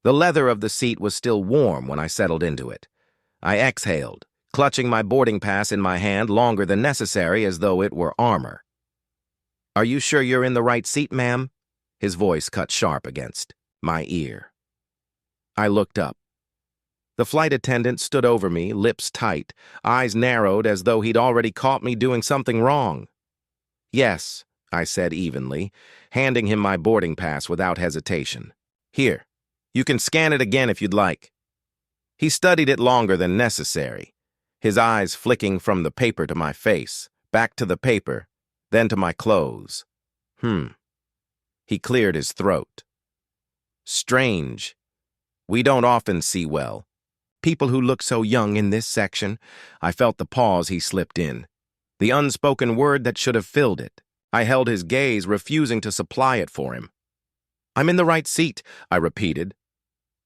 The leather of the seat was still warm when I settled into it. I exhaled, clutching my boarding pass in my hand longer than necessary as though it were armor. "Are you sure you're in the right seat, ma'am?" His voice cut sharp against my ear. I looked up. The flight attendant stood over me, lips tight, eyes narrowed as though he'd already caught me doing something wrong. "Yes," I said evenly, handing him my boarding pass without hesitation. "Here, you can scan it again if you'd like." He studied it longer than necessary, his eyes flicking from the paper to my face, back to the paper, then to my clothes. He cleared his throat. "Strange. We don't often see well. People who look so young in this section." I felt the pause he slipped in, the unspoken word that should have filled it. I held his gaze, refusing to supply it for him. "I'm in the right seat," I repeated.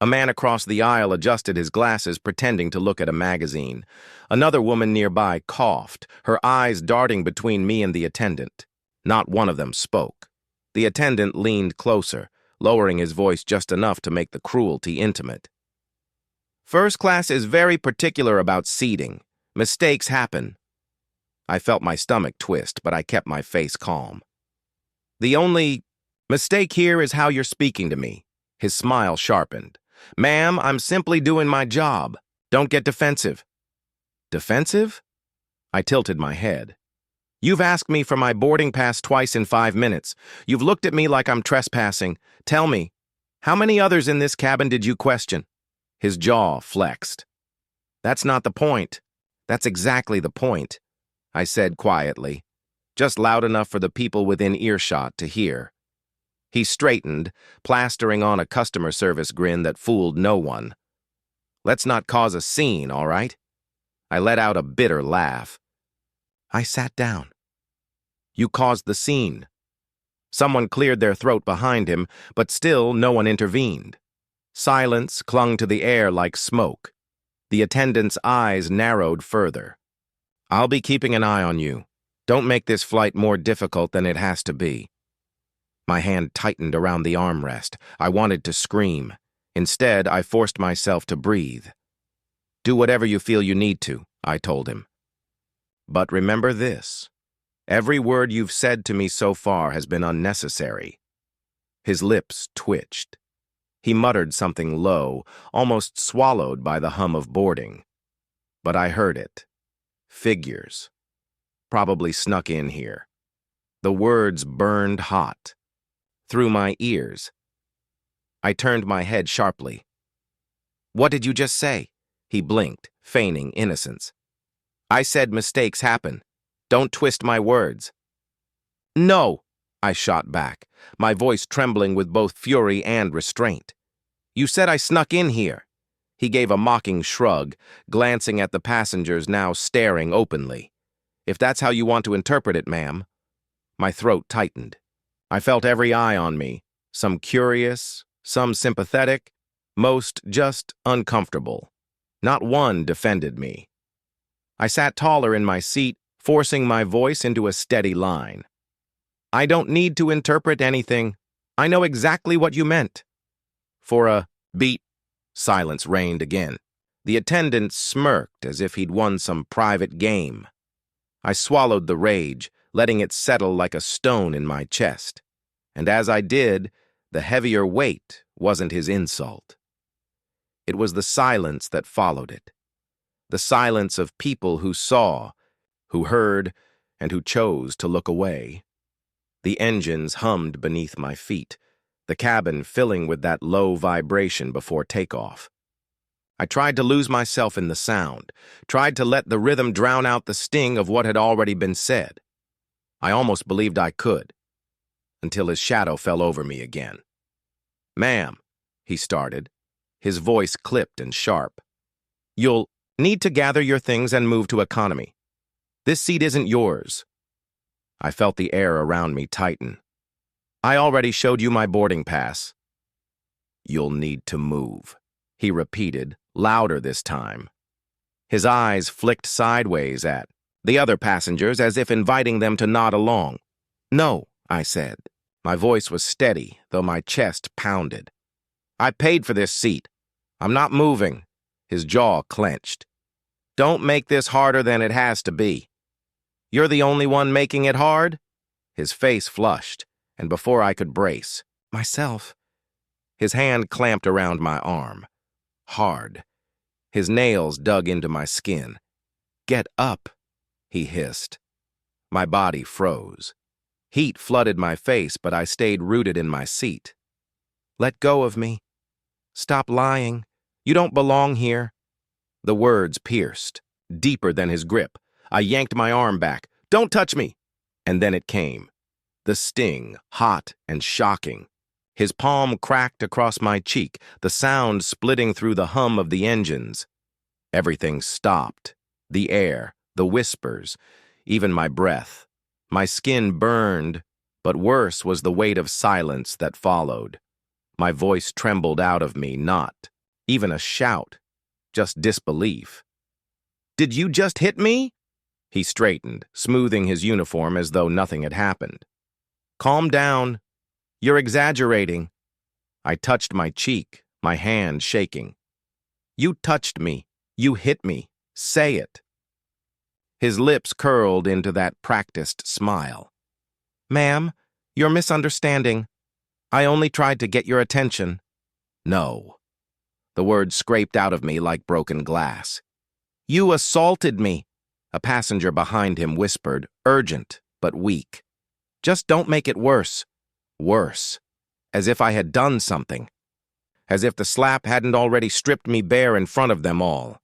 A man across the aisle adjusted his glasses, pretending to look at a magazine. Another woman nearby coughed, her eyes darting between me and the attendant. Not one of them spoke. The attendant leaned closer, lowering his voice just enough to make the cruelty intimate. "First class is very particular about seating. Mistakes happen." I felt my stomach twist, but I kept my face calm. "The only mistake here is how you're speaking to me." His smile sharpened. "Ma'am, I'm simply doing my job. Don't get defensive." "Defensive?" I tilted my head. "You've asked me for my boarding pass twice in 5 minutes. You've looked at me like I'm trespassing. Tell me, how many others in this cabin did you question?" His jaw flexed. "That's not the point." "That's exactly the point," I said quietly, just loud enough for the people within earshot to hear. He straightened, plastering on a customer service grin that fooled no one. "Let's not cause a scene, all right?" I let out a bitter laugh. I sat down. "You caused the scene." Someone cleared their throat behind him, but still no one intervened. Silence clung to the air like smoke. The attendant's eyes narrowed further. "I'll be keeping an eye on you. Don't make this flight more difficult than it has to be." My hand tightened around the armrest. I wanted to scream. Instead, I forced myself to breathe. "Do whatever you feel you need to," I told him. "But remember this. Every word you've said to me so far has been unnecessary." His lips twitched. He muttered something low, almost swallowed by the hum of boarding. But I heard it. Figures. Probably snuck in here. The words burned hot. Through my ears. I turned my head sharply. "What did you just say?" He blinked, feigning innocence. "I said mistakes happen. Don't twist my words." "No," I shot back, my voice trembling with both fury and restraint. "You said I snuck in here." He gave a mocking shrug, glancing at the passengers now staring openly. "If that's how you want to interpret it, ma'am." My throat tightened. I felt every eye on me, some curious, some sympathetic, most just uncomfortable. Not one defended me. I sat taller in my seat, forcing my voice into a steady line. "I don't need to interpret anything. I know exactly what you meant." For a beat, silence reigned again. The attendant smirked as if he'd won some private game. I swallowed the rage, letting it settle like a stone in my chest. And as I did, the heavier weight wasn't his insult. It was the silence that followed it. The silence of people who saw, who heard, and who chose to look away. The engines hummed beneath my feet, the cabin filling with that low vibration before takeoff. I tried to lose myself in the sound, tried to let the rhythm drown out the sting of what had already been said. I almost believed I could, until his shadow fell over me again. "Ma'am," he started, his voice clipped and sharp. "You'll need to gather your things and move to economy. This seat isn't yours." I felt the air around me tighten. "I already showed you my boarding pass." "You'll need to move," he repeated, louder this time. His eyes flicked sideways at the other passengers as if inviting them to nod along. "No," I said. My voice was steady, though my chest pounded. I paid for this seat. I'm not moving. His jaw clenched. Don't make this harder than it has to be. You're the only one making it hard? His face flushed, and before I could brace, myself. His hand clamped around my arm. Hard. His nails dug into my skin. Get up, he hissed. My body froze. Heat flooded my face, but I stayed rooted in my seat. Let go of me. Stop lying. You don't belong here. The words pierced, deeper than his grip. I yanked my arm back. Don't touch me! And then it came. The sting, hot and shocking. His palm cracked across my cheek, the sound splitting through the hum of the engines. Everything stopped. The air, the whispers, even my breath. My skin burned, but worse was the weight of silence that followed. My voice trembled out of me, not even a shout, just disbelief. Did you just hit me? He straightened, smoothing his uniform as though nothing had happened. Calm down. You're exaggerating. I touched my cheek, my hand shaking. You touched me. You hit me. Say it. His lips curled into that practiced smile. Ma'am, you're misunderstanding. I only tried to get your attention. No. The words scraped out of me like broken glass. You assaulted me. A passenger behind him whispered, urgent but weak. Just don't make it worse. Worse. As if I had done something. As if the slap hadn't already stripped me bare in front of them all.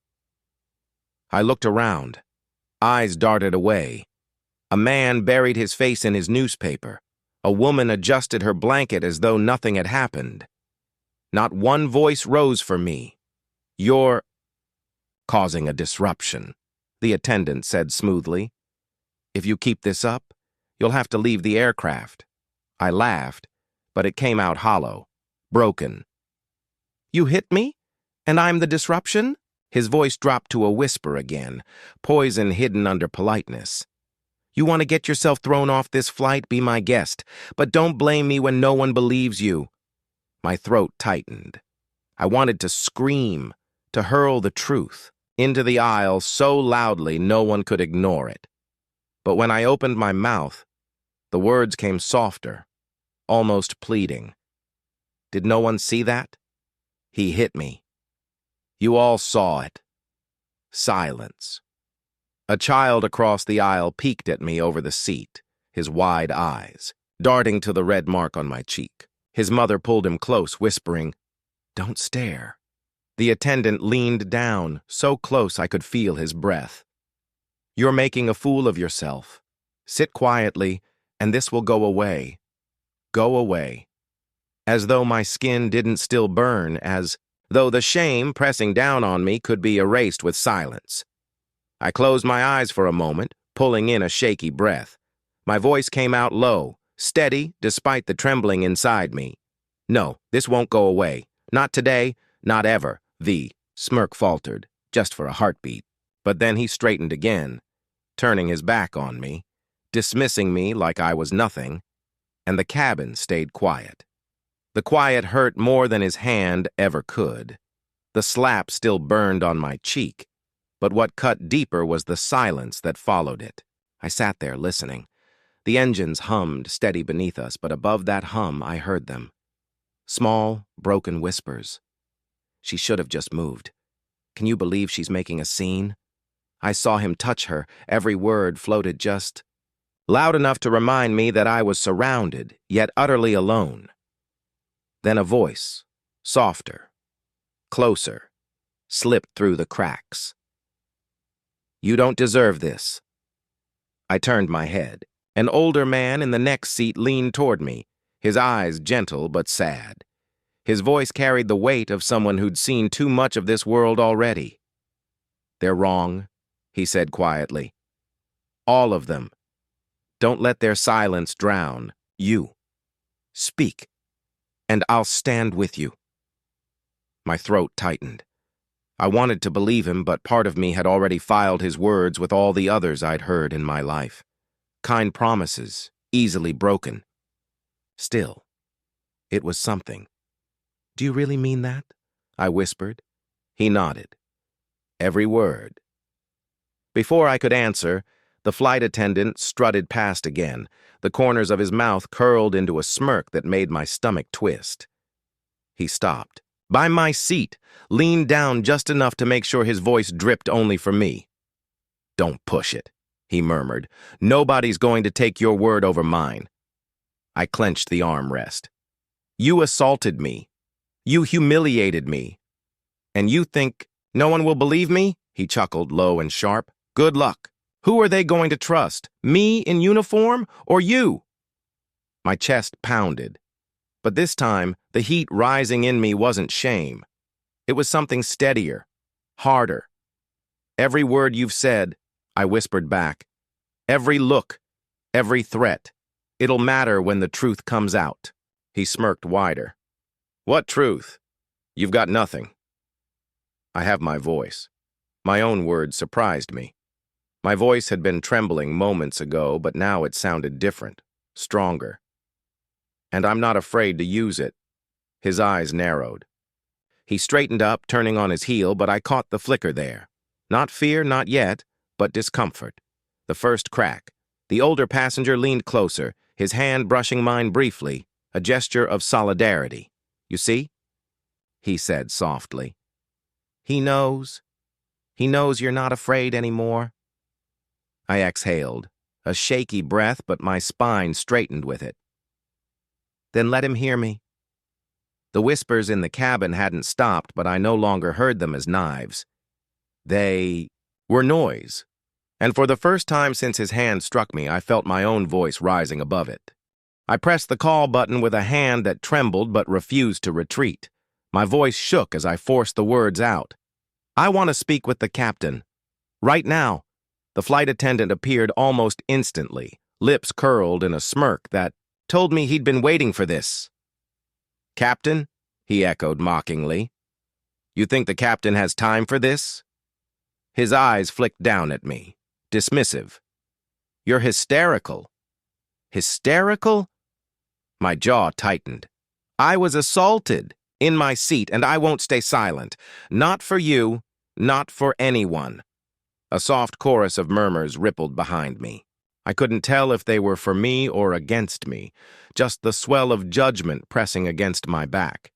I looked around. Eyes darted away. A man buried his face in his newspaper. A woman adjusted her blanket as though nothing had happened. Not one voice rose for me. You're causing a disruption, the attendant said smoothly. If you keep this up, you'll have to leave the aircraft. I laughed, but it came out hollow, broken. You hit me? And I'm the disruption? His voice dropped to a whisper again, poison hidden under politeness. You want to get yourself thrown off this flight, be my guest, but don't blame me when no one believes you. My throat tightened. I wanted to scream, to hurl the truth into the aisle so loudly no one could ignore it. But when I opened my mouth, the words came softer, almost pleading. Did no one see that? He hit me. You all saw it. Silence. A child across the aisle peeked at me over the seat, his wide eyes, darting to the red mark on my cheek. His mother pulled him close, whispering, Don't stare. The attendant leaned down, so close I could feel his breath. You're making a fool of yourself. Sit quietly, and this will go away. Go away. As though my skin didn't still burn, as though the shame pressing down on me could be erased with silence. I closed my eyes for a moment, pulling in a shaky breath. My voice came out low, steady despite the trembling inside me. No, this won't go away. Not today, not ever, the smirk faltered, just for a heartbeat. But then he straightened again, turning his back on me, dismissing me like I was nothing, and the cabin stayed quiet. The quiet hurt more than his hand ever could. The slap still burned on my cheek, but what cut deeper was the silence that followed it. I sat there listening. The engines hummed steady beneath us, but above that hum I heard them. Small, broken whispers. She should have just moved. Can you believe she's making a scene? I saw him touch her. Every word floated just loud enough to remind me that I was surrounded, yet utterly alone. Then a voice, softer, closer, slipped through the cracks. You don't deserve this. I turned my head. An older man in the next seat leaned toward me, his eyes gentle but sad. His voice carried the weight of someone who'd seen too much of this world already. They're wrong, he said quietly. All of them. Don't let their silence drown you. Speak, and I'll stand with you. My throat tightened. I wanted to believe him, but part of me had already filed his words with all the others I'd heard in my life. Kind promises, easily broken. Still, it was something. Do you really mean that? I whispered. He nodded. Every word. Before I could answer, the flight attendant strutted past again, the corners of his mouth curled into a smirk that made my stomach twist. He stopped. By my seat, leaned down just enough to make sure his voice dripped only for me. Don't push it, he murmured. Nobody's going to take your word over mine. I clenched the armrest. You assaulted me. You humiliated me. And you think no one will believe me? He chuckled low and sharp. Good luck. Who are they going to trust? Me in uniform or you? My chest pounded. But this time, the heat rising in me wasn't shame. It was something steadier, harder. Every word you've said, I whispered back. Every look, every threat. It'll matter when the truth comes out. He smirked wider. What truth? You've got nothing. I have my voice. My own words surprised me. My voice had been trembling moments ago, but now it sounded different, stronger. And I'm not afraid to use it. His eyes narrowed. He straightened up, turning on his heel, but I caught the flicker there. Not fear, not yet, but discomfort. The first crack. The older passenger leaned closer, his hand brushing mine briefly, a gesture of solidarity. You see? He said softly. He knows. He knows you're not afraid anymore. I exhaled, a shaky breath, but my spine straightened with it. Then let him hear me. The whispers in the cabin hadn't stopped, but I no longer heard them as knives. They were noise, and for the first time since his hand struck me, I felt my own voice rising above it. I pressed the call button with a hand that trembled but refused to retreat. My voice shook as I forced the words out. I want to speak with the captain. Right now. The flight attendant appeared almost instantly, lips curled in a smirk that told me he'd been waiting for this. Captain? He echoed mockingly. You think the captain has time for this? His eyes flicked down at me, dismissive. You're hysterical. Hysterical? My jaw tightened. I was assaulted, in my seat, and I won't stay silent. Not for you, not for anyone. A soft chorus of murmurs rippled behind me. I couldn't tell if they were for me or against me, just the swell of judgment pressing against my back.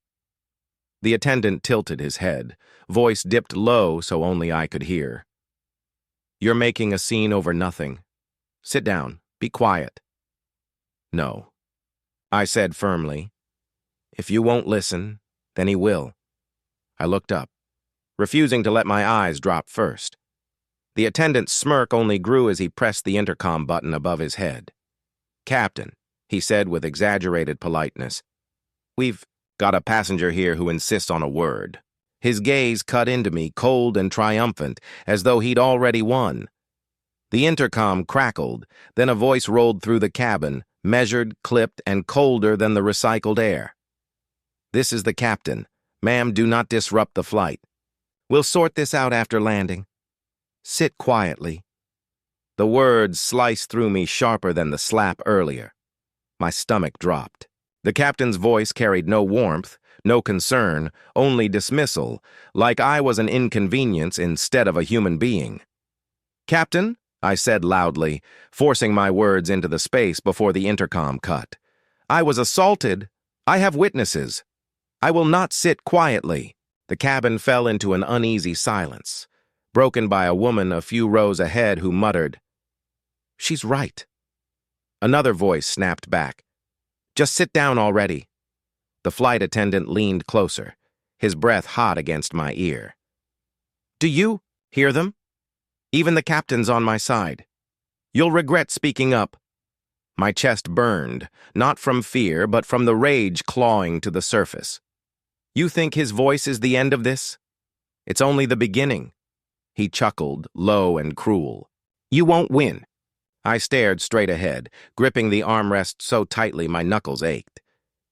The attendant tilted his head, voice dipped low so only I could hear. You're making a scene over nothing. Sit down, be quiet. No, I said firmly. If you won't listen, then he will. I looked up, refusing to let my eyes drop first. The attendant's smirk only grew as he pressed the intercom button above his head. Captain, he said with exaggerated politeness, we've got a passenger here who insists on a word. His gaze cut into me, cold and triumphant, as though he'd already won. The intercom crackled, then a voice rolled through the cabin, measured, clipped, and colder than the recycled air. This is the captain. Ma'am, do not disrupt the flight. We'll sort this out after landing. Sit quietly. The words sliced through me sharper than the slap earlier. My stomach dropped. The captain's voice carried no warmth, no concern, only dismissal, like I was an inconvenience instead of a human being. Captain, I said loudly, forcing my words into the space before the intercom cut. I was assaulted. I have witnesses. I will not sit quietly. The cabin fell into an uneasy silence, broken by a woman a few rows ahead who muttered, She's right. Another voice snapped back. Just sit down already. The flight attendant leaned closer, his breath hot against my ear. Do you hear them? Even the captain's on my side. You'll regret speaking up. My chest burned, not from fear, but from the rage clawing to the surface. You think his voice is the end of this? It's only the beginning. He chuckled, low and cruel. You won't win. I stared straight ahead, gripping the armrest so tightly my knuckles ached.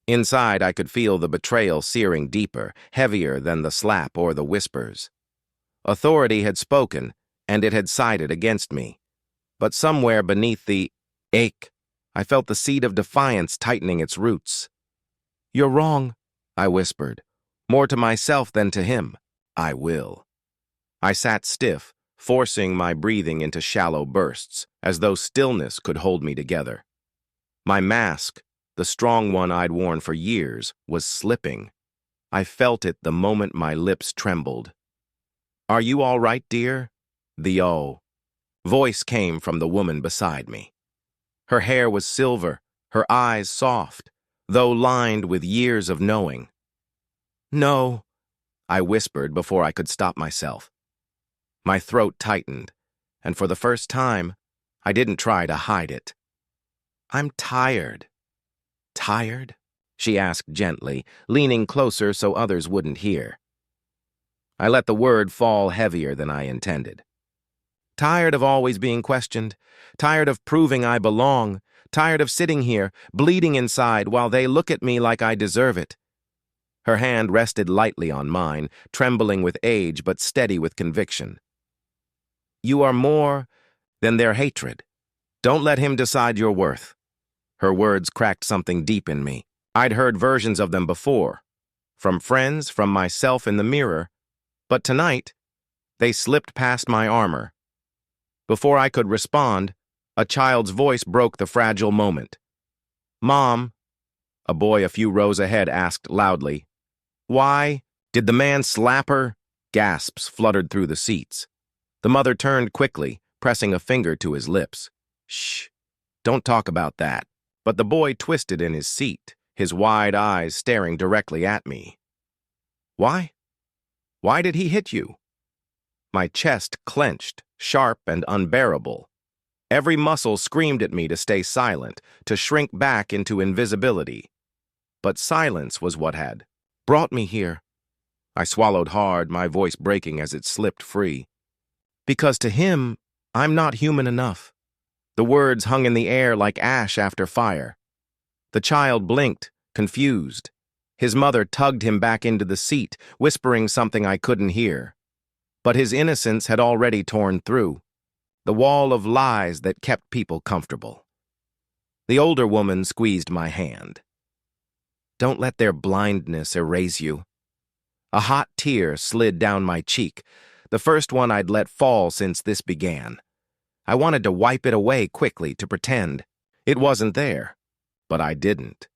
Inside, I could feel the betrayal searing deeper, heavier than the slap or the whispers. Authority had spoken, and it had sided against me. But somewhere beneath the ache, I felt the seed of defiance tightening its roots. You're wrong, I whispered. More to myself than to him. I will. I sat stiff, forcing my breathing into shallow bursts, as though stillness could hold me together. My mask, the strong one I'd worn for years, was slipping. I felt it the moment my lips trembled. "Are you all right, dear?" The voice came from the woman beside me. Her hair was silver, her eyes soft, though lined with years of knowing. "No," I whispered before I could stop myself. My throat tightened, and for the first time, I didn't try to hide it. "I'm tired." "Tired?" she asked gently, leaning closer so others wouldn't hear. I let the word fall heavier than I intended. Tired of always being questioned, tired of proving I belong, tired of sitting here, bleeding inside while they look at me like I deserve it. Her hand rested lightly on mine, trembling with age but steady with conviction. "You are more than their hatred. Don't let him decide your worth." Her words cracked something deep in me. I'd heard versions of them before, from friends, from myself in the mirror, but tonight, they slipped past my armor. Before I could respond, a child's voice broke the fragile moment. "Mom," a boy a few rows ahead asked loudly. "Why? Did the man slap her?" Gasps fluttered through the seats. The mother turned quickly, pressing a finger to his lips. "Shh, don't talk about that." But the boy twisted in his seat, his wide eyes staring directly at me. "Why? Why did he hit you?" My chest clenched, sharp and unbearable. Every muscle screamed at me to stay silent, to shrink back into invisibility. But silence was what had brought me here. I swallowed hard, my voice breaking as it slipped free. "Because to him, I'm not human enough." The words hung in the air like ash after fire. The child blinked, confused. His mother tugged him back into the seat, whispering something I couldn't hear. But his innocence had already torn through, the wall of lies that kept people comfortable. The older woman squeezed my hand. "Don't let their blindness erase you." A hot tear slid down my cheek, the first one I'd let fall since this began. I wanted to wipe it away quickly to pretend it wasn't there, but I didn't.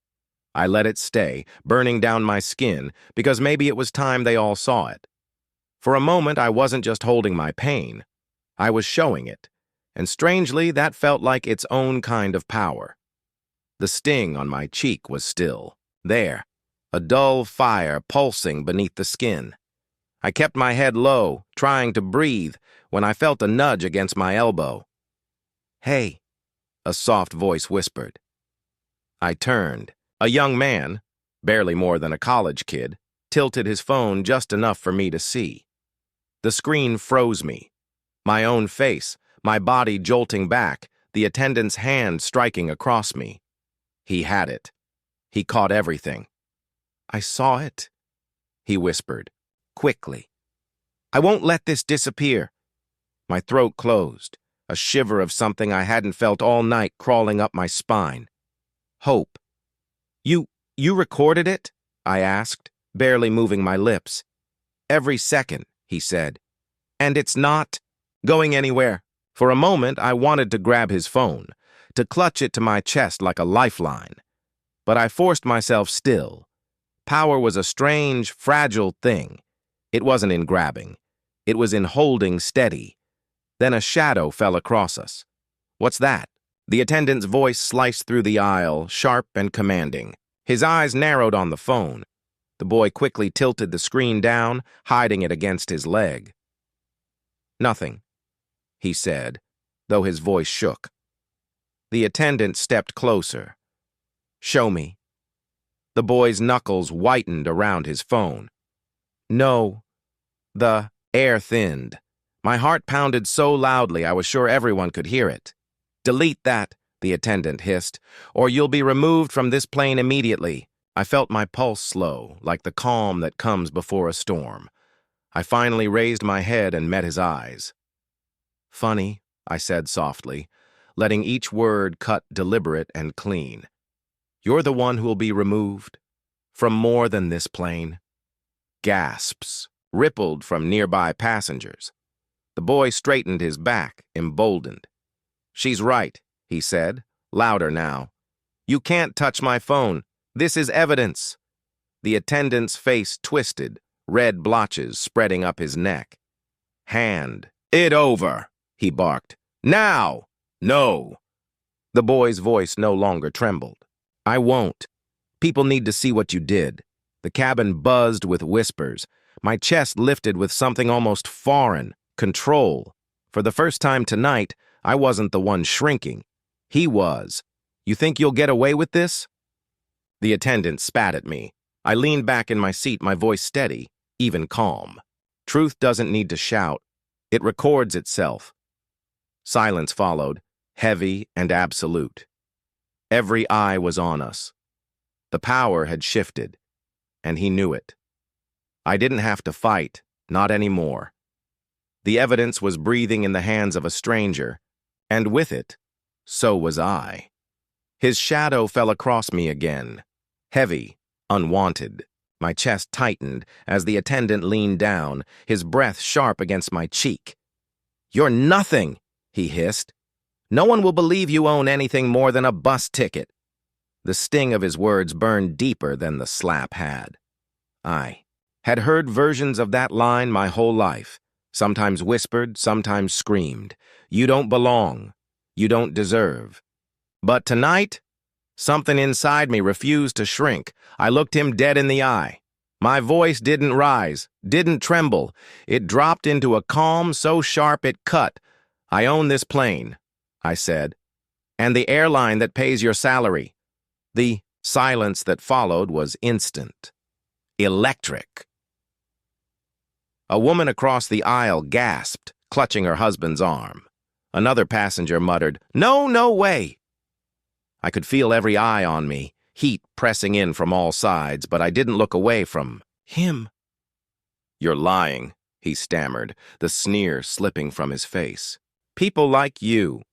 I let it stay, burning down my skin, because maybe it was time they all saw it. For a moment, I wasn't just holding my pain. I was showing it, and strangely, that felt like its own kind of power. The sting on my cheek was still there, a dull fire pulsing beneath the skin. I kept my head low, trying to breathe, when I felt a nudge against my elbow. "Hey," a soft voice whispered. I turned. A young man, barely more than a college kid, tilted his phone just enough for me to see. The screen froze me. My own face, my body jolting back, the attendant's hand striking across me. He had it. He caught everything. "I saw it," he whispered, quickly. "I won't let this disappear." My throat closed, a shiver of something I hadn't felt all night crawling up my spine. Hope. You recorded it?" I asked, barely moving my lips. "Every second," he said. "And it's not going anywhere." For a moment, I wanted to grab his phone, to clutch it to my chest like a lifeline. But I forced myself still. Power was a strange, fragile thing. It wasn't in grabbing. It was in holding steady. Then a shadow fell across us. "What's that?" The attendant's voice sliced through the aisle, sharp and commanding. His eyes narrowed on the phone. The boy quickly tilted the screen down, hiding it against his leg. "Nothing," he said, though his voice shook. The attendant stepped closer. "Show me." The boy's knuckles whitened around his phone. "No." The air thinned. My heart pounded so loudly I was sure everyone could hear it. "Delete that," the attendant hissed, "or you'll be removed from this plane immediately." I felt my pulse slow, like the calm that comes before a storm. I finally raised my head and met his eyes. "Funny," I said softly, letting each word cut deliberate and clean. "You're the one who'll be removed from more than this plane." Gasps rippled from nearby passengers. The boy straightened his back, emboldened. "She's right," he said, louder now. "You can't touch my phone. This is evidence." The attendant's face twisted, red blotches spreading up his neck. "Hand it over," he barked. "Now!" "No." The boy's voice no longer trembled. "I won't. People need to see what you did." The cabin buzzed with whispers. My chest lifted with something almost foreign, control. For the first time tonight, I wasn't the one shrinking. He was. "You think you'll get away with this?" The attendant spat at me. I leaned back in my seat, my voice steady, even calm. Truth doesn't need to shout. It records itself. Silence followed, heavy and absolute. Every eye was on us. The power had shifted, and he knew it. I didn't have to fight, not anymore. The evidence was breathing in the hands of a stranger, and with it, so was I. His shadow fell across me again, heavy, unwanted. My chest tightened as the attendant leaned down, his breath sharp against my cheek. "You're nothing," he hissed. "No one will believe you own anything more than a bus ticket." The sting of his words burned deeper than the slap had. I had heard versions of that line my whole life, sometimes whispered, sometimes screamed. "You don't belong. You don't deserve." But tonight, something inside me refused to shrink. I looked him dead in the eye. My voice didn't rise, didn't tremble. It dropped into a calm so sharp it cut. "I own this plane," I said, "and the airline that pays your salary." The silence that followed was instant. Electric. A woman across the aisle gasped, clutching her husband's arm. Another passenger muttered, "No, no way!" I could feel every eye on me, heat pressing in from all sides, but I didn't look away from him. "You're lying," he stammered, the sneer slipping from his face. "People like you."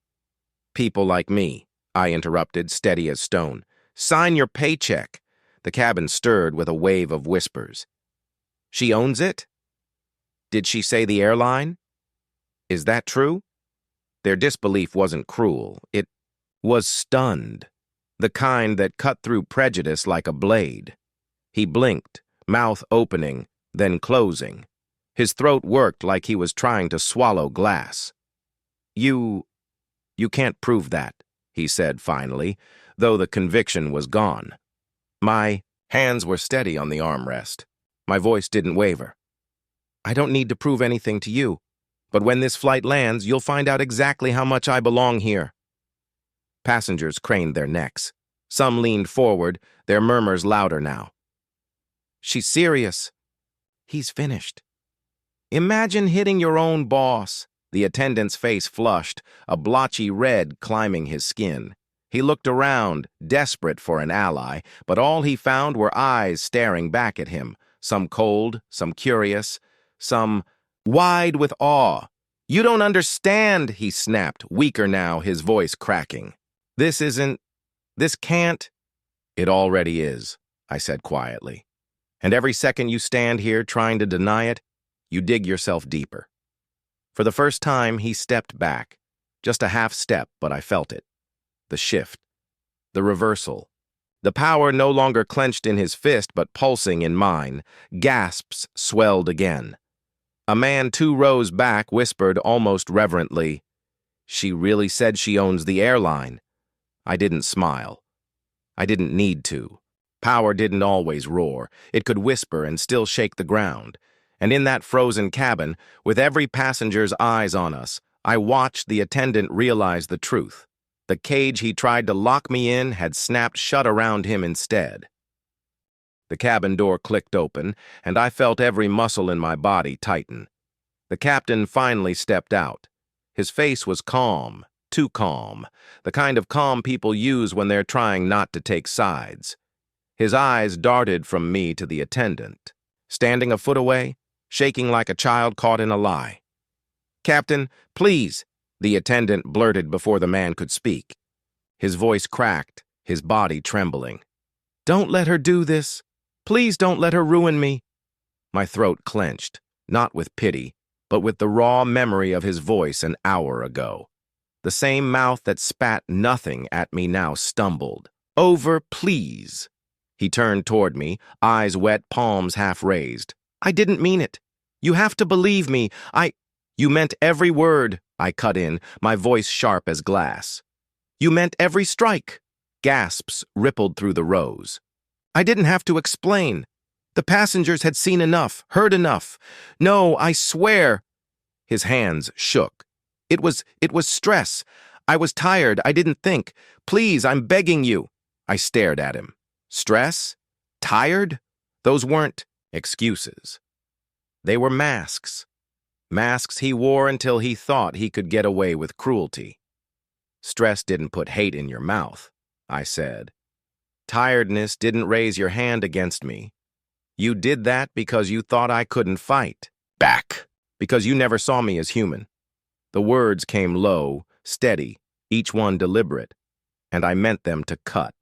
"People like me," I interrupted, steady as stone. "Sign your paycheck." The cabin stirred with a wave of whispers. "She owns it?" "Did she say the airline?" "Is that true?" Their disbelief wasn't cruel. It was stunned, the kind that cut through prejudice like a blade. He blinked, mouth opening, then closing. His throat worked like he was trying to swallow glass. You can't prove that," he said finally, though the conviction was gone. My hands were steady on the armrest. My voice didn't waver. "I don't need to prove anything to you, but when this flight lands, you'll find out exactly how much I belong here." Passengers craned their necks. Some leaned forward, their murmurs louder now. "She's serious." "He's finished." "Imagine hitting your own boss." The attendant's face flushed, a blotchy red climbing his skin. He looked around, desperate for an ally, but all he found were eyes staring back at him, some cold, some curious, some wide with awe. "You don't understand," he snapped, weaker now, his voice cracking. This can't." "It already is," I said quietly. "And every second you stand here trying to deny it, you dig yourself deeper." For the first time, he stepped back. Just a half step, but I felt it. The shift. The reversal. The power no longer clenched in his fist, but pulsing in mine. Gasps swelled again. A man 2 rows back whispered almost reverently, "She really said she owns the airline." I didn't smile. I didn't need to. Power didn't always roar. It could whisper and still shake the ground. And in that frozen cabin, with every passenger's eyes on us, I watched the attendant realize the truth. The cage he tried to lock me in had snapped shut around him instead. The cabin door clicked open, and I felt every muscle in my body tighten. The captain finally stepped out. His face was calm, too calm, the kind of calm people use when they're trying not to take sides. His eyes darted from me to the attendant, standing a foot away, shaking like a child caught in a lie. "Captain, please," the attendant blurted before the man could speak. His voice cracked, his body trembling. "Don't let her do this. Please don't let her ruin me." My throat clenched, not with pity, but with the raw memory of his voice an hour ago. The same mouth that spat nothing at me now stumbled. "Over, please." He turned toward me, eyes wet, palms half raised. "I didn't mean it. You have to believe me. You meant every word," I cut in, my voice sharp as glass. "You meant every strike." Gasps rippled through the rows. "I didn't have to explain. The passengers had seen enough, heard enough. No, I swear." His hands shook. It was stress. I was tired. I didn't think. "Please, I'm begging you." I stared at him. Stress? Tired? Those weren't excuses. They were masks. Masks he wore until he thought he could get away with cruelty. "Stress didn't put hate in your mouth," I said. "Tiredness didn't raise your hand against me. You did that because you thought I couldn't fight back, because you never saw me as human." The words came low, steady, each one deliberate, and I meant them to cut.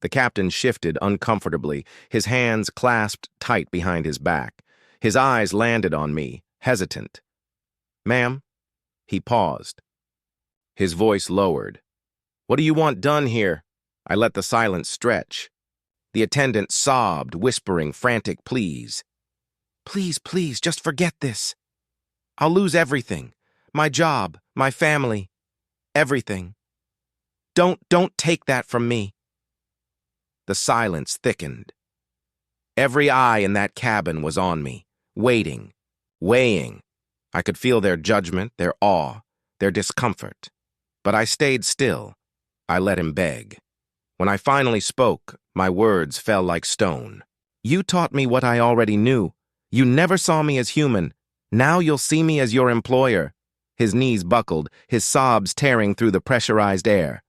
The captain shifted uncomfortably, his hands clasped tight behind his back. His eyes landed on me, hesitant. "Ma'am?" He paused. His voice lowered. "What do you want done here?" I let the silence stretch. The attendant sobbed, whispering frantic pleas. "Please, please, just forget this. I'll lose everything. My job, my family, everything. Don't take that from me." The silence thickened. Every eye in that cabin was on me, waiting, weighing. I could feel their judgment, their awe, their discomfort. But I stayed still. I let him beg. When I finally spoke, my words fell like stone. "You taught me what I already knew. You never saw me as human. Now you'll see me as your employer." His knees buckled, his sobs tearing through the pressurized air.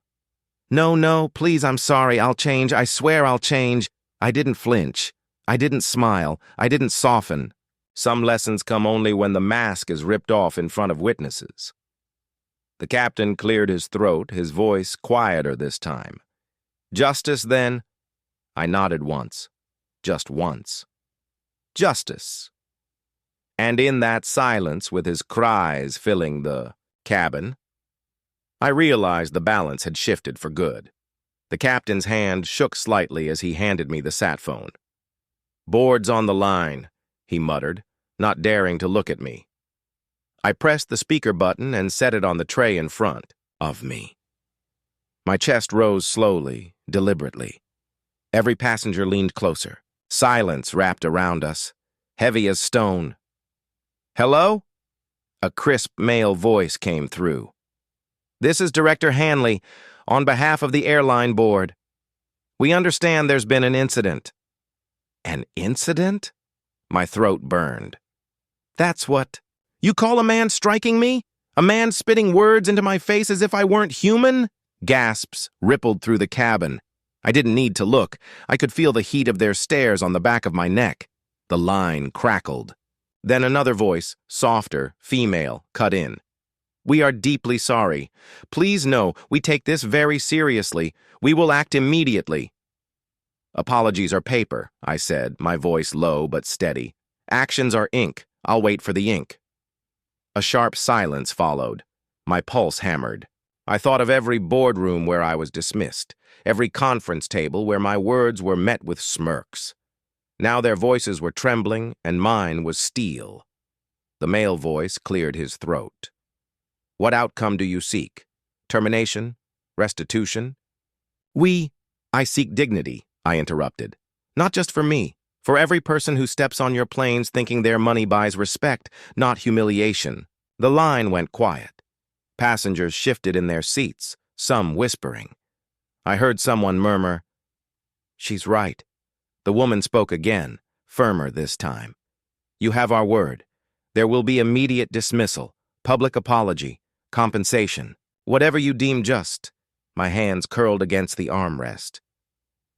No, please, I'm sorry, I'll change, I swear I'll change." I didn't flinch. I didn't smile. I didn't soften. Some lessons come only when the mask is ripped off in front of witnesses. The captain cleared his throat, his voice quieter this time. "Justice, then?" I nodded once. Just once. "Justice." And in that silence, with his cries filling the cabin, I realized the balance had shifted for good. The captain's hand shook slightly as he handed me the sat phone. "Board's on the line," he muttered, not daring to look at me. I pressed the speaker button and set it on the tray in front of me. My chest rose slowly, deliberately. Every passenger leaned closer. Silence wrapped around us, heavy as stone. "Hello?" A crisp male voice came through. "This is Director Hanley, on behalf of the airline board. We understand there's been an incident." "An incident?" My throat burned. "That's what... You call a man striking me? A man spitting words into my face as if I weren't human?" Gasps rippled through the cabin. I didn't need to look. I could feel the heat of their stares on the back of my neck. The line crackled. Then another voice, softer, female, cut in. "We are deeply sorry. Please know, we take this very seriously. We will act immediately." "Apologies are paper," I said, my voice low but steady. "Actions are ink. I'll wait for the ink." A sharp silence followed. My pulse hammered. I thought of every boardroom where I was dismissed, every conference table where my words were met with smirks. Now their voices were trembling, and mine was steel. The male voice cleared his throat. "What outcome do you seek? Termination? Restitution?" I seek dignity," I interrupted. "Not just for me, for every person who steps on your planes thinking their money buys respect, not humiliation." The line went quiet. Passengers shifted in their seats, some whispering. I heard someone murmur, "She's right." The woman spoke again, firmer this time. "You have our word. There will be immediate dismissal, public apology, compensation, whatever you deem just." My hands curled against the armrest.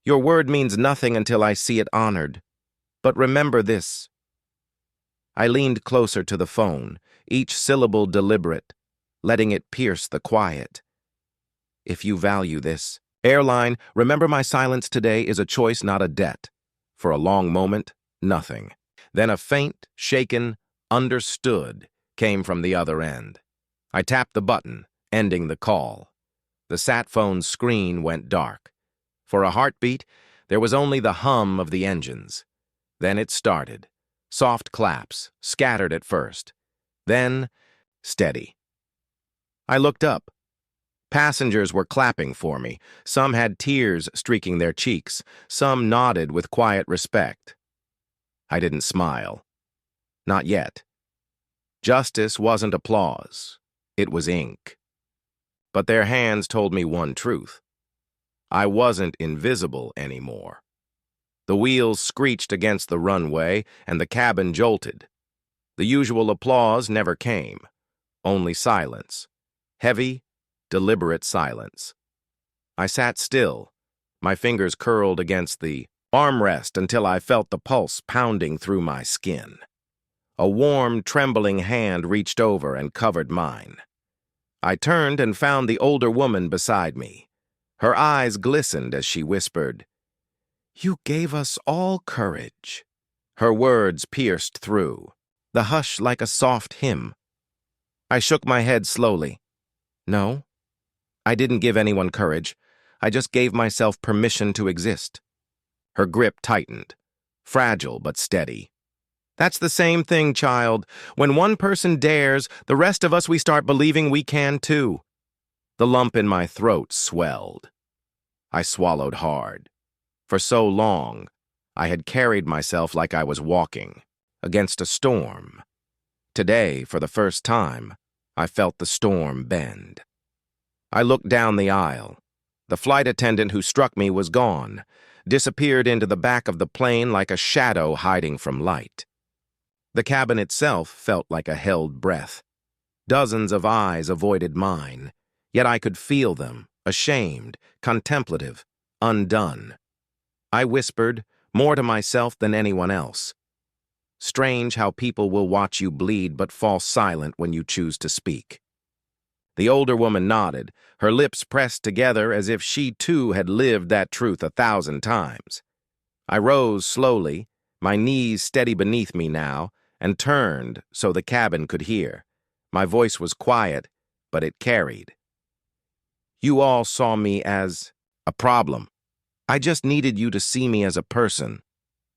"Your word means nothing until I see it honored. But remember this." I leaned closer to the phone, each syllable deliberate, letting it pierce the quiet. "If you value this, Airline, remember my silence today is a choice, not a debt." For a long moment, nothing. Then a faint, shaken, understood came from the other end. I tapped the button, ending the call. The sat phone's screen went dark. For a heartbeat, there was only the hum of the engines. Then it started. Soft claps, scattered at first. Then, steady. I looked up. Passengers were clapping for me. Some had tears streaking their cheeks. Some nodded with quiet respect. I didn't smile. Not yet. Justice wasn't applause. It was ink. But their hands told me one truth. I wasn't invisible anymore. The wheels screeched against the runway, and the cabin jolted. The usual applause never came. Only silence. Heavy, deliberate silence. I sat still, my fingers curled against the armrest until I felt the pulse pounding through my skin. A warm, trembling hand reached over and covered mine. I turned and found the older woman beside me. Her eyes glistened as she whispered, "You gave us all courage." Her words pierced through, the hush like a soft hymn. I shook my head slowly. No, I didn't give anyone courage. I just gave myself permission to exist. Her grip tightened, fragile but steady. That's the same thing, child. When one person dares, the rest of us we start believing we can too. The lump in my throat swelled. I swallowed hard. For so long, I had carried myself like I was walking, against a storm. Today, for the first time, I felt the storm bend. I looked down the aisle. The flight attendant who struck me was gone, disappeared into the back of the plane like a shadow hiding from light. The cabin itself felt like a held breath. Dozens of eyes avoided mine, yet I could feel them, ashamed, contemplative, undone. I whispered, more to myself than anyone else. Strange how people will watch you bleed but fall silent when you choose to speak. The older woman nodded, her lips pressed together as if she too had lived that truth 1,000 times. I rose slowly, my knees steady beneath me now, and turned so the cabin could hear. My voice was quiet, but it carried. You all saw me as a problem. I just needed you to see me as a person.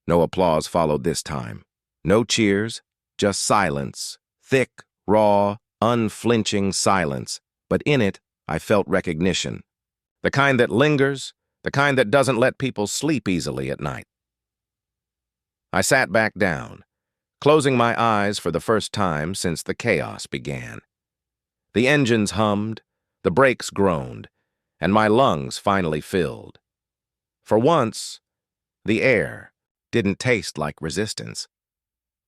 No applause followed this time. No cheers, just silence, thick, raw, unflinching silence, but in it I felt recognition. The kind that lingers, the kind that doesn't let people sleep easily at night. I sat back down, closing my eyes for the first time since the chaos began. The engines hummed, the brakes groaned, and my lungs finally filled. For once, the air didn't taste like resistance.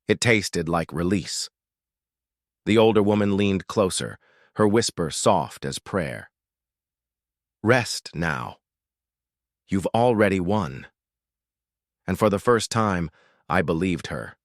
It tasted like release. The older woman leaned closer, her whisper soft as prayer. Rest now. You've already won. And for the first time, I believed her.